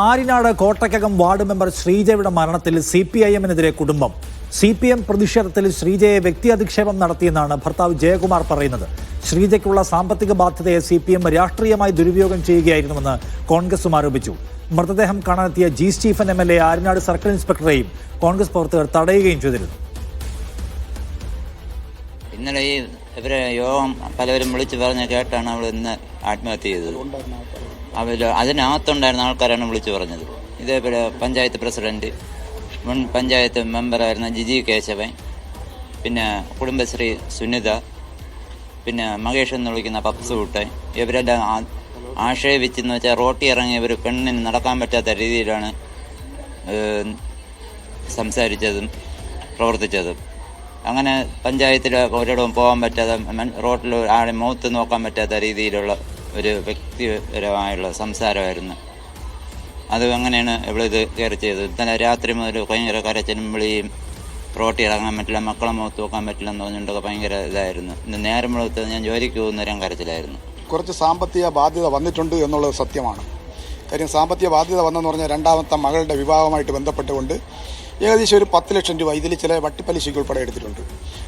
Arinad Kottakkakam ward member ശ്രീജയുടെ മരണത്തിൽ CPIM-നെതിരെ കുടുംബം. CPM പ്രതിഷേധത്തിൽ ശ്രീജയെ വ്യക്തിയധിക്ഷേപം നടത്തിയെന്നാണ് ഭർത്താവ് ജയകുമാർ പറയുന്നത്. ശ്രീജയ്ക്കുള്ള സാമ്പത്തിക ബാധ്യതയെ CPM രാഷ്ട്രീയമായി ദുരുപയോഗം ചെയ്യുകയായിരുന്നുവെന്ന് കോൺഗ്രസും ആരോപിച്ചു. മൃതദേഹം കാണാനെത്തിയ G Stephen MLA Aryanad circle ഇൻസ്പെക്ടറെയും കോൺഗ്രസ് പ്രവർത്തകർ തടയുകയും ചെയ്തിരുന്നു. ഇന്നലെ ഇവരെ യോഗം പലവരും വിളിച്ചു പറഞ്ഞ് കേട്ടാണ് അവൾ ഇന്ന് ആത്മഹത്യ ചെയ്തത്. അതിനകത്തുണ്ടായിരുന്ന ആൾക്കാരാണ് വിളിച്ചു പറഞ്ഞത്. ഇതേപോലെ പഞ്ചായത്ത് പ്രസിഡന്റ്, മുൻ പഞ്ചായത്ത് മെമ്പറായിരുന്ന ജിജി കേശവൻ, പിന്നെ കുടുംബശ്രീ സുനിത, പിന്നെ മഹേഷ് എന്ന് വിളിക്കുന്ന പപ്സ് കുട്ടൻ, ഇവരെല്ലാം ആക്ഷേപിച്ചെന്ന് വെച്ചാൽ റോട്ടി ഇറങ്ങി ഇവർ പെണ്ണിന് നടക്കാൻ പറ്റാത്ത രീതിയിലാണ് സംസാരിച്ചതും പ്രവർത്തിച്ചതും. അങ്ങനെ പഞ്ചായത്തിൽ ഒരിടവും പോകാൻ പറ്റാതെ, റോട്ടിൽ ആളെ മുഖത്ത് നോക്കാൻ പറ്റാത്ത രീതിയിലുള്ള ഒരു വ്യക്തിപരമായുള്ള സംസാരമായിരുന്നു. അത് അങ്ങനെയാണ് ഇവളിത് കയറി ചെയ്തത്. ഇന്നലെ രാത്രി മുതൽ ഭയങ്കര കരച്ചിലും വിളിയും, റോട്ടി ഇറങ്ങാൻ പറ്റില്ല, മക്കളെ മുഖത്ത് നോക്കാൻ പറ്റില്ല എന്ന് പറഞ്ഞിട്ടൊക്കെ ഭയങ്കര ഇതായിരുന്നു. ഇന്ന് നേരം മുഴുവൻ ഞാൻ ജോലിക്ക് പോകുന്നവരും കരച്ചിലായിരുന്നു. കുറച്ച് സാമ്പത്തിക ബാധ്യത വന്നിട്ടുണ്ട് എന്നുള്ളത് സത്യമാണ്. കാര്യം സാമ്പത്തിക ബാധ്യത വന്നെന്ന് പറഞ്ഞാൽ രണ്ടാമത്തെ മകളുടെ വിവാഹമായിട്ട് ബന്ധപ്പെട്ടുകൊണ്ട് ഏകദേശം ഒരു 10 ലക്ഷം രൂപ ഇതിൽ ചില വട്ടിപ്പലിശയ്ക്ക് ഉൾപ്പെടെ എടുത്തിട്ടുണ്ട്.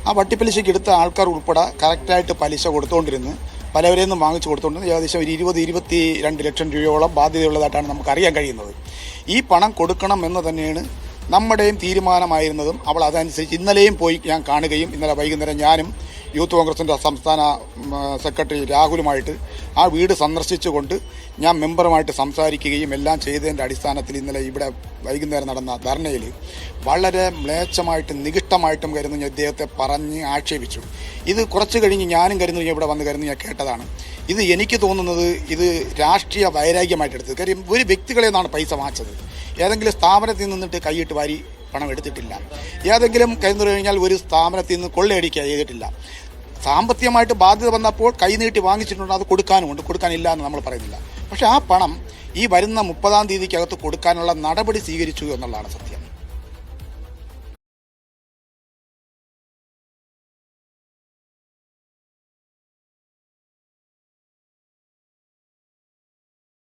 ആ വട്ടിപ്പലിശയ്ക്ക് എടുത്ത ആൾക്കാർ ഉൾപ്പെടെ കറക്റ്റായിട്ട് പലിശ കൊടുത്തുകൊണ്ടിരുന്ന് പലവരെയും നിന്നും വാങ്ങിച്ചു കൊടുത്തുകൊണ്ടിരുന്നത് ഏകദേശം ഒരു 20-22 ലക്ഷം രൂപയോളം ബാധ്യതയുള്ളതായിട്ടാണ് നമുക്ക് അറിയാൻ കഴിയുന്നത്. ഈ പണം കൊടുക്കണം എന്ന് തന്നെയാണ് നമ്മുടെയും തീരുമാനമായിരുന്നതും. അവൾ അതനുസരിച്ച് ഇന്നലെയും പോയി ഞാൻ കാണുകയും ഇന്നലെ വൈകുന്നേരം ഞാനും യൂത്ത് കോൺഗ്രസിൻ്റെ സംസ്ഥാന സെക്രട്ടറി രാഹുലുമായിട്ട് ആ വീട് സന്ദർശിച്ചുകൊണ്ട് ഞാൻ മെമ്പറുമായിട്ട് സംസാരിക്കുകയും എല്ലാം ചെയ്തതിൻ്റെ അടിസ്ഥാനത്തിൽ ഇന്നലെ ഇവിടെ വൈകുന്നേരം നടന്ന ധർണയിൽ വളരെ മ്ലേച്ഛമായിട്ടും നികിഷ്ടമായിട്ടും കരുതുന്ന ഇദ്ദേഹത്തെ പറഞ്ഞ് ആക്ഷേപിച്ചു. ഇത് കുറച്ച് കഴിഞ്ഞ് ഞാനും കരുതുന്ന ഇവിടെ വന്ന് കരുതുന്ന ഞാൻ കേട്ടതാണ്. ഇത് എനിക്ക് തോന്നുന്നത് ഇത് രാഷ്ട്രീയ വൈരാഗ്യമായിട്ട് എടുത്തത്. കാര്യം ഒരു വ്യക്തികളെ നിന്നാണ് പൈസ വാങ്ങിച്ചത്. ഏതെങ്കിലും സ്ഥാപനത്തിൽ നിന്നിട്ട് കൈയിട്ട് വാരി പണം എടുത്തിട്ടില്ല. ഏതെങ്കിലും കഴിഞ്ഞു കഴിഞ്ഞാൽ ഒരു സ്ഥാപനത്തിൽ നിന്ന് കൊള്ളയടിക്കുക ചെയ്തിട്ടില്ല. സാമ്പത്തികമായിട്ട് ബാധ്യത വന്നപ്പോൾ കൈനീട്ടി വാങ്ങിച്ചിട്ടുണ്ട്. അത് കൊടുക്കാനുമുണ്ട്, കൊടുക്കാനില്ല എന്ന് നമ്മൾ പറയുന്നില്ല. പക്ഷേ ആ പണം ഈ വരുന്ന 30-ാം തീയതിക്കകത്ത് കൊടുക്കാനുള്ള നടപടി സ്വീകരിച്ചു എന്നുള്ളതാണ് സത്യം.